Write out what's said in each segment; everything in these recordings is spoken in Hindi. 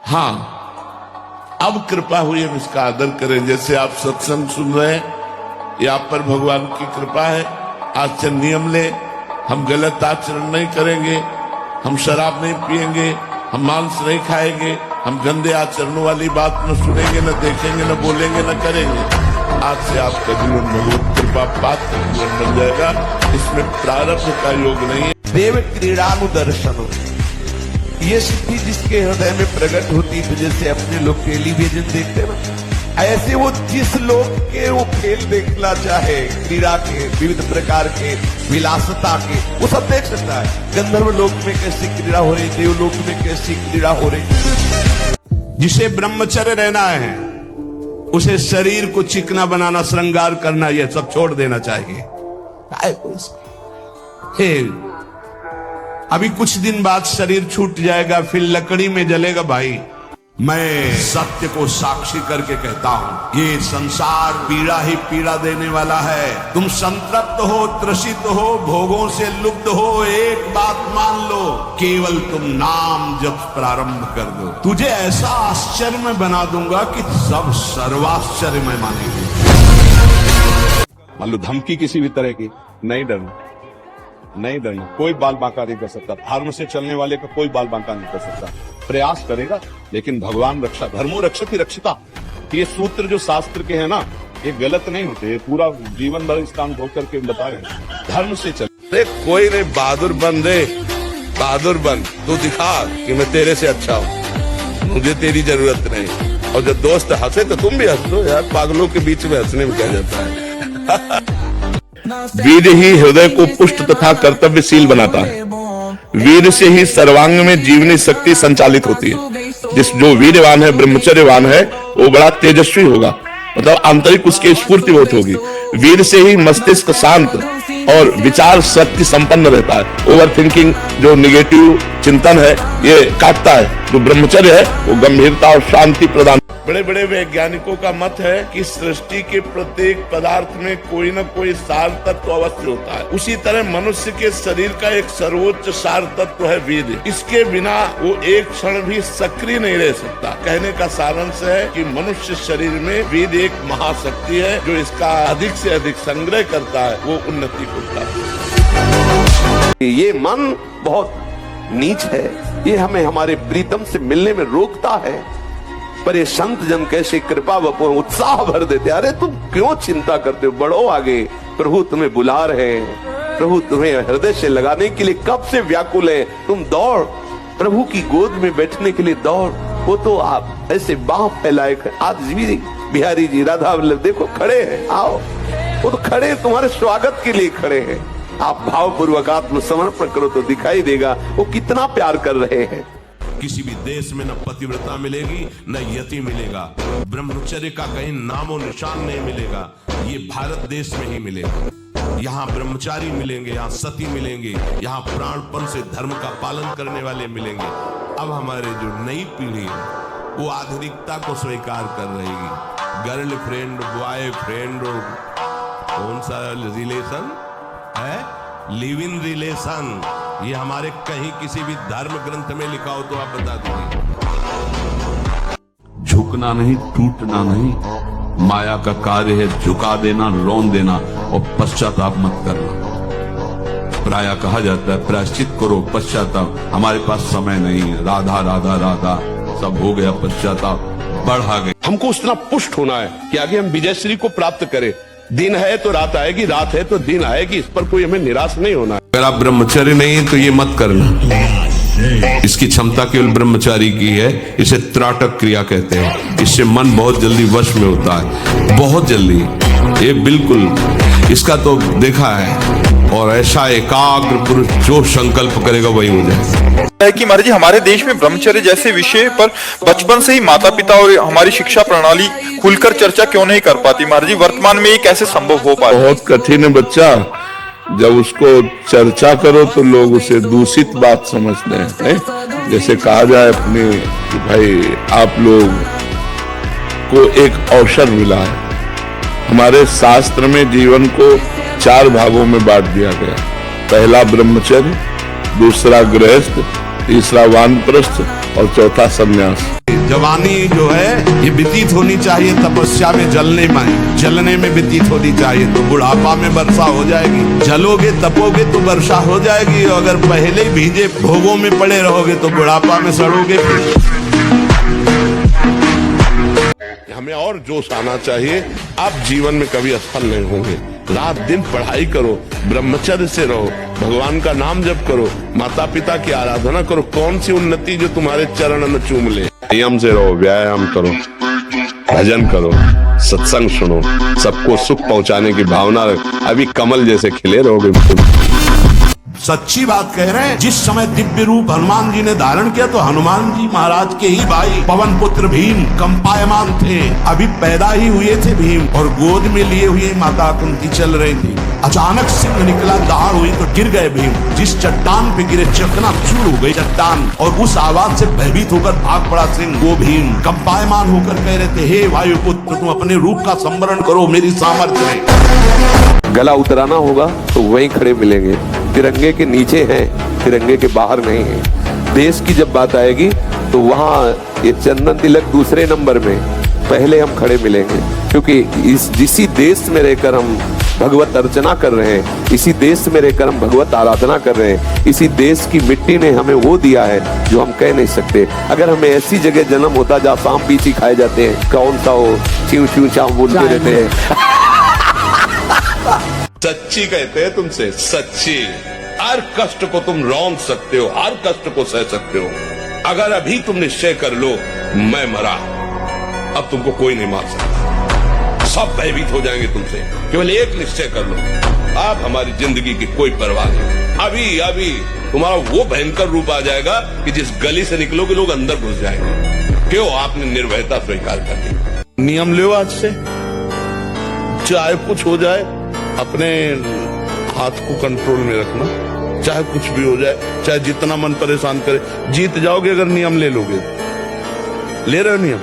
हाँ, अब कृपा हुई हम इसका आदर करें। जैसे आप सत्संग सुन रहे हैं, ये आप पर भगवान की कृपा है। आचरण नियम ले, हम गलत आचरण नहीं करेंगे, हम शराब नहीं पिएंगे, हम मांस नहीं खाएंगे, हम गंदे आचरणों वाली बात न सुनेंगे, न देखेंगे, न बोलेंगे, न करेंगे। आज से आपका जीवन भगवत कृपा पात्र जीवन बन जाएगा। इसमें प्रारब्ध का योग नहीं है। देव क्रीड़ानुदर्शन, ये सिद्धि जिसके हृदय में प्रकट होती है, जैसे अपने लोग टेलीविजन देखते ना, ऐसे वो जिस लोग के वो खेल देखना चाहे, क्रीड़ा के, विविध प्रकार के, विलासता के, वो सब देख सकता है। गंधर्व लोक में कैसी क्रीड़ा हो रही, देवलोक में कैसी क्रीड़ा हो रही। जिसे ब्रह्मचर्य रहना है, उसे शरीर को चिकना बनाना, श्रृंगार करना, यह सब छोड़ देना चाहिए। हे, अभी कुछ दिन बाद शरीर छूट जाएगा, फिर लकड़ी में जलेगा। भाई, मैं सत्य को साक्षी करके कहता हूं, ये संसार पीड़ा ही पीड़ा देने वाला है। तुम संतृप्त हो, त्रसित हो, भोगों से लुप्त हो, एक बात मान लो, केवल तुम नाम जप प्रारंभ कर दो, तुझे ऐसा आश्चर्य में बना दूंगा कि सब सर्वाश्चर्य में मानेंगे। मान लो धमकी किसी भी तरह की, नहीं डरना, नहीं डरना। कोई बाल बांका नहीं कर सकता। धर्म से चलने वाले का कोई बाल बांका नहीं कर सकता। प्रयास करेगा, लेकिन भगवान रक्षा, धर्मो रक्षति रक्षिता, ये सूत्र जो शास्त्र के हैं ना, ये गलत नहीं होते। पूरा जीवन भर इस काम होकर के बता रहे हैं, धर्म से चल। कोई नहीं, बहादुर बन दे, बहादुर बन, तू दिखा कि मैं तेरे से अच्छा हूँ, मुझे तेरी जरूरत नहीं। और जब दोस्त हंसे तो तुम भी हंस दो यार, पागलों के बीच में हंसने में क्या जाता है। वीर ही हृदय को पुष्ट तथा कर्तव्यशील बनाता है। वीर से ही सर्वांग में जीवनी शक्ति संचालित होती है। जो वीरवान है, ब्रह्मचर्यवान है, वो बड़ा तेजस्वी होगा, मतलब आंतरिक उसकी स्फूर्ति बहुत होगी। वीर से ही मस्तिष्क शांत और विचार शक्ति संपन्न रहता है। ओवर थिंकिंग, जो निगेटिव चिंतन है, ये काटता है। जो ब्रह्मचर्य है, वो गंभीरता और शांति प्रदान। बड़े बड़े वैज्ञानिकों का मत है कि सृष्टि के प्रत्येक पदार्थ में कोई न कोई सार तत्व अवश्य होता है। उसी तरह मनुष्य के शरीर का एक सर्वोच्च सार तत्व है वेद। इसके बिना वो एक क्षण भी सक्रिय नहीं रह सकता। कहने का सारांश है कि मनुष्य शरीर में वेद एक महाशक्ति है, जो इसका अधिक से अधिक संग्रह करता है, वो उन्नति करता है। ये मन बहुत नीच है, ये हमें हमारे प्रीतम से मिलने में रोकता है। पर ये संत जन कैसे कृपा व उत्साह भर देते। अरे तुम क्यों चिंता करते हो, बढ़ो आगे, प्रभु तुम्हें बुला रहे हैं, प्रभु तुम्हें हृदय से लगाने के लिए कब से व्याकुल है। तुम दौड़, प्रभु की गोद में बैठने के लिए दौड़। वो तो आप ऐसे बाह फैलाए, आज भी बिहारी जी, राधा वल्लभ देखो खड़े हैं, आओ, वो तो खड़े तुम्हारे स्वागत के लिए खड़े हैं। आप भावपूर्वक आत्मसमर्पण करो तो दिखाई देगा वो कितना प्यार कर रहे हैं। किसी भी देश में न पतिव्रता मिलेगी, न यति मिलेगा, ब्रह्मचर्य का कहीं नामो निशान नहीं मिलेगा। ये भारत देश में ही मिलेगा। यहाँ ब्रह्मचारी मिलेंगे, यहाँ सती मिलेंगे, यहाँ प्राणपण से धर्म का पालन करने वाले मिलेंगे। अब हमारे जो नई पीढ़ी है, वो आधुनिकता को स्वीकार कर रही है। गर्लफ्रेंड, बॉयफ्रेंड, कौन सा रिलेशन है, लिव इन रिलेशन, ये हमारे कहीं किसी भी धर्म ग्रंथ में लिखा हो तो आप बता दीजिए। झुकना नहीं, टूटना नहीं, माया का कार्य है झुका देना, रौन देना और पश्चाताप मत करना। प्रायः कहा जाता है प्रायश्चित करो, पश्चाताप। हमारे पास समय नहीं है। राधा राधा राधा, सब हो गया, पश्चाताप बढ़ा गए। हमको उतना पुष्ट होना है कि आगे हम विजयश्री को प्राप्त करें। दिन है तो रात आएगी, रात है तो दिन आएगी, इस पर कोई हमें निराश नहीं होना है। अगर आप ब्रह्मचारी नहीं है तो ये मत करना। इसकी क्षमता केवल ब्रह्मचारी की है। इसे त्राटक क्रिया कहते हैं। इससे मन बहुत जल्दी वश में होता है, बहुत जल्दी। ये बिल्कुल इसका तो देखा है। और ऐसा एकाग्र पुरुष जो संकल्प करेगा वही हो जाए। है कि महाराज जी, हमारे देश में ब्रह्मचर्य जैसे विषय पर बचपन से ही माता पिता और हमारी शिक्षा प्रणाली खुलकर चर्चा क्यों नहीं कर पाती महाराज जी? वर्तमान में ये कैसे संभव हो पाता? बहुत कठिन है बच्चा। जब उसको चर्चा करो तो लोग उसे दूषित बात समझते हैं। जैसे कहा जाए अपने कि भाई आप लोग को एक अवसर मिला है। हमारे शास्त्र में जीवन को 4 भागों में बांट दिया गया। पहला ब्रह्मचर्य, दूसरा गृहस्थ, तीसरा वानप्रस्थ और चौथा संन्यास। जवानी जो है ये व्यतीत होनी चाहिए तपस्या में, जलने में व्यतीत होनी चाहिए, तो बुढ़ापा में वर्षा हो जाएगी। जलोगे तपोगे तो वर्षा हो जाएगी, और अगर पहले ही भीजे भोगों में पड़े रहोगे तो बुढ़ापा में सड़ोगे। हमें और जोश आना चाहिए। आप जीवन में कभी असफल नहीं होंगे। रात दिन पढ़ाई करो, ब्रह्मचर्य से रहो, भगवान का नाम जप करो, माता पिता की आराधना करो। कौन सी उन्नति जो तुम्हारे चरण न चूम ले। नियम से रहो, व्यायाम करो, भजन करो, सत्संग सुनो, सबको सुख पहुंचाने की भावना रख। अभी कमल जैसे खिले रहोगे। सच्ची बात कह रहे हैं। जिस समय दिव्य रूप हनुमान जी ने धारण किया तो हनुमान जी महाराज के ही भाई पवन पुत्र भीम कंपायमान थे, अभी पैदा ही हुए थे भीम, और गोद में लिए हुए माता कुंती चल रही थी। अचानक सिंह निकला, दहाड़ हुई तो गिर गए भीम। जिस चट्टान पे गिरे चकनाचूर हो गई चट्टान, और उस आवाज से भयभीत होकर भाग पड़ा सिंह। वो भीम कंपायमान होकर कह रहे थे, हे वायुपुत्र तुम अपने रूप का संवरण करो मेरी सामर्थ्य में। गला उतराना होगा तो वहीं खड़े मिलेंगे। तिरंगे के नीचे हैं, तिरंगे के बाहर नहीं है। देश की जब बात आएगी तो वहाँ ये चंदन तिलक दूसरे नंबर में, पहले हम खड़े मिलेंगे। क्योंकि इसी देश में रहकर हम भगवत अर्चना कर रहे हैं, इसी देश में रहकर हम भगवत आराधना कर रहे हैं। इसी देश की मिट्टी ने हमें वो दिया है जो हम कह नहीं सकते। अगर हमें ऐसी जगह जन्म होता जहाँ सांप पीछी खाए जाते हैं, कौन सा हो च्यू च्यू चाव बोलते रहते हैं। सच्ची कहते हैं तुमसे, सच्ची। हर कष्ट को तुम रौंद सकते हो, हर कष्ट को सह सकते हो। अगर अभी तुम निश्चय कर लो मैं मरा, अब तुमको कोई नहीं मार सकता। सब भयभीत हो जाएंगे तुमसे। केवल एक निश्चय कर लो, अब हमारी जिंदगी की कोई परवाह नहीं। अभी अभी तुम्हारा वो भयंकर रूप आ जाएगा कि जिस गली से निकलोगे लोग अंदर घुस जाएंगे। क्यों? आपने निर्भयता स्वीकार कर ली। नियम लो आज से, चाहे कुछ हो जाए अपने हाथ को कंट्रोल में रखना। चाहे कुछ भी हो जाए, चाहे जितना मन परेशान करे, जीत जाओगे अगर नियम ले लोगे। ले रहे हो नियम?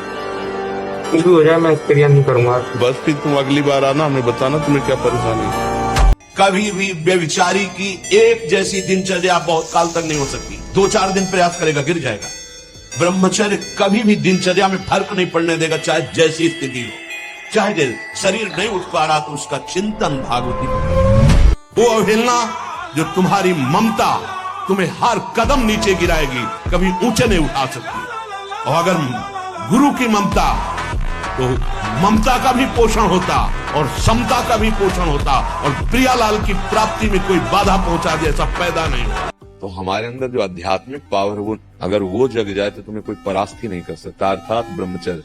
कुछ भी हो जाए मैं क्रिया नहीं करूंगा। बस फिर तुम अगली बार आना, हमें बताना तुम्हें क्या परेशानी है। कभी भी व्यभिचारी की एक जैसी दिनचर्या बहुत काल तक नहीं हो सकती। 2-4 दिन प्रयास करेगा गिर जाएगा। ब्रह्मचर्य कभी भी दिनचर्या में फर्क नहीं पड़ने देगा, चाहे जैसी स्थिति हो। चाहे शरीर नहीं उठ पा रहा तो उसका चिंतन भागवती। वो अवहेलना जो तुम्हारी ममता तुम्हें हर कदम नीचे गिराएगी, कभी ऊंचे नहीं उठा सकती। और अगर गुरु की ममता, तो ममता का भी पोषण होता और समता का भी पोषण होता, और प्रियालाल की प्राप्ति में कोई बाधा पहुंचा दे ऐसा पैदा नहीं होता। तो हमारे अंदर जो आध्यात्मिक पावर वो अगर वो जग जाए तो तुम्हें कोई परास्त ही नहीं कर सकता, अर्थात ब्रह्मचर्य।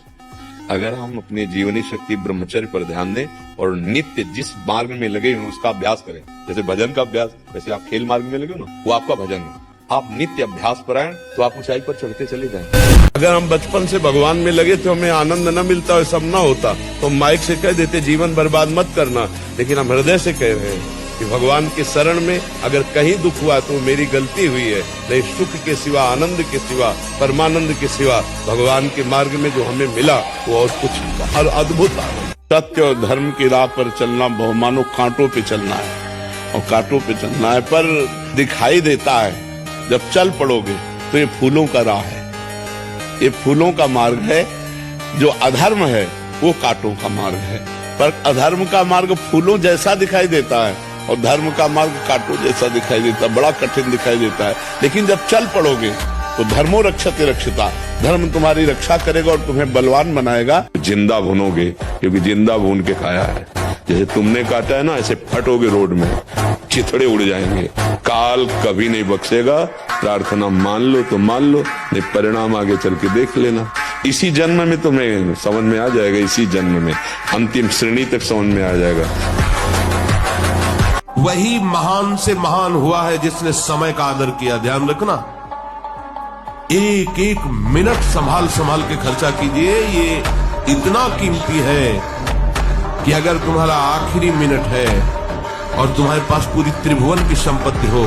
अगर हम अपनी जीवनी शक्ति ब्रह्मचर्य पर ध्यान दें और नित्य जिस मार्ग में लगे हैं उसका अभ्यास करें, जैसे भजन का अभ्यास, वैसे आप खेल मार्ग में लगे ना, वो आपका भजन है। आप नित्य अभ्यास परायण तो आप ऊंचाई पर चढ़ते चले जाएंगे। अगर हम बचपन से भगवान में लगे तो हमें आनंद न मिलता और सब न होता तो माइक से कह देते जीवन बर्बाद मत करना। लेकिन हम हृदय से कह रहे हैं कि भगवान के शरण में अगर कहीं दुख हुआ तो मेरी गलती हुई है। नहीं, सुख के सिवा, आनंद के सिवा, परमानंद के सिवा भगवान के मार्ग में जो हमें मिला वो और कुछ हर अद्भुत आनंद। सत्य और धर्म की राह पर चलना बहुमानो कांटों पे चलना है, और कांटों पे चलना है, पर दिखाई देता है जब चल पड़ोगे तो ये फूलों का राह है, ये फूलों का मार्ग है। जो अधर्म है वो कांटों का मार्ग है, पर अधर्म का मार्ग फूलों जैसा दिखाई देता है और धर्म का मार्ग कांटों जैसा दिखाई देता है, बड़ा कठिन दिखाई देता है। लेकिन जब चल पड़ोगे तो धर्मो रक्षते रक्षिता, धर्म तुम्हारी रक्षा करेगा और तुम्हें बलवान बनाएगा। जिंदा भूनोगे, क्योंकि जिंदा भून के खाया है। जैसे तुमने काटा है ना, ऐसे फटोगे रोड में, चिथड़े उड़ जाएंगे। काल कभी नहीं बख्शेगा। प्रार्थना मान लो तो मान लो, नहीं परिणाम आगे चल के देख लेना। इसी जन्म में तुम्हें समझ में आ जाएगा, इसी जन्म में अंतिम श्रेणी तक समझ में आ जाएगा। वही महान से महान हुआ है जिसने समय का आदर किया। ध्यान रखना, एक एक मिनट संभाल संभाल के खर्चा कीजिए। ये इतना कीमती है कि अगर तुम्हारा आखिरी मिनट है और तुम्हारे पास पूरी त्रिभुवन की संपत्ति हो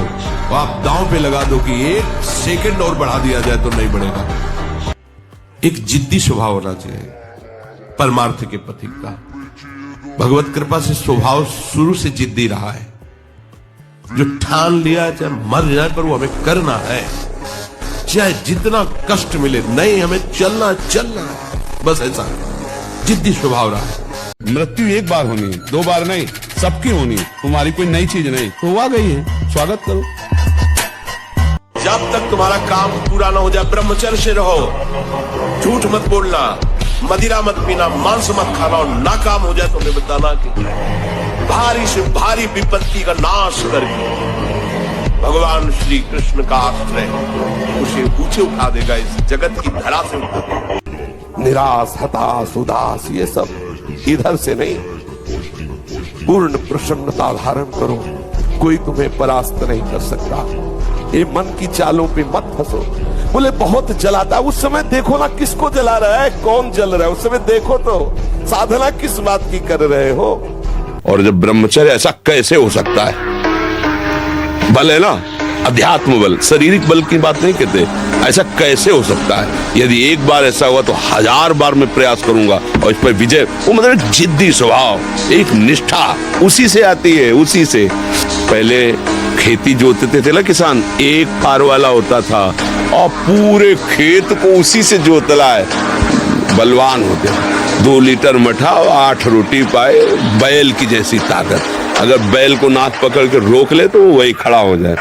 तो आप दांव पे लगा दो कि 1 सेकंड और बढ़ा दिया जाए तो नहीं बढ़ेगा। एक जिद्दी स्वभाव होना चाहिए परमार्थ के पथिक का। भगवत कृपा से स्वभाव शुरू से जिद्दी रहा है। जो ठान लिया चाहे मर जाए पर वो हमें करना है। चाहे जितना कष्ट मिले, नहीं हमें चलना है, बस ऐसा जिद्दी स्वभाव रहा है। मृत्यु एक बार होनी है, 2 बार नहीं, सबकी होनी है। तुम्हारी कोई नई चीज नहीं, तो आ गई है, स्वागत करो। जब तक तुम्हारा काम पूरा ना हो जाए ब्रह्मचर्य से रहो, झूठ मत बोलना, मदिरा मत पीना, मांस मत खाना, और नाकाम हो जाए तो हमें बताना कि भारी से भारी विपत्ति का नाश करके भगवान श्री कृष्ण का आश्रय उसे ऊंचे उठा देगा, इस जगत की धरा से उठा देगा। निराश, हताश, उदास, ये सब इधर से नहीं, पूर्ण प्रसन्नता धारण करो, कोई तुम्हें परास्त नहीं कर सकता। ये मन की चालों पे मत फंसो। बोले बहुत जलाता है, उस समय देखो ना किसको जला रहा है, कौन जल रहा है, उस समय देखो तो साधना किस बात की कर रहे हो। और जब ब्रह्मचर्य, ऐसा कैसे हो सकता है? बल है ना, अध्यात्म बल, शारीरिक बल की बात नहीं कहते, ऐसा कैसे हो सकता है? यदि एक बार ऐसा हुआ तो 1000 बार मैं प्रयास करूंगा और इस पर विजय। वो मतलब जिद्दी स्वभाव, एक निष्ठा उसी से आती है, उसी से। पहले खेती जोतते थे ना किसान, एक पार वाला होता था और पूरे खेत को उसी से जोतला है, बलवान होते। 2 लीटर मठा और 8 रोटी पाए, बैल की जैसी ताकत। अगर बैल को नाक पकड़ के रोक ले तो वो वही खड़ा हो जाए।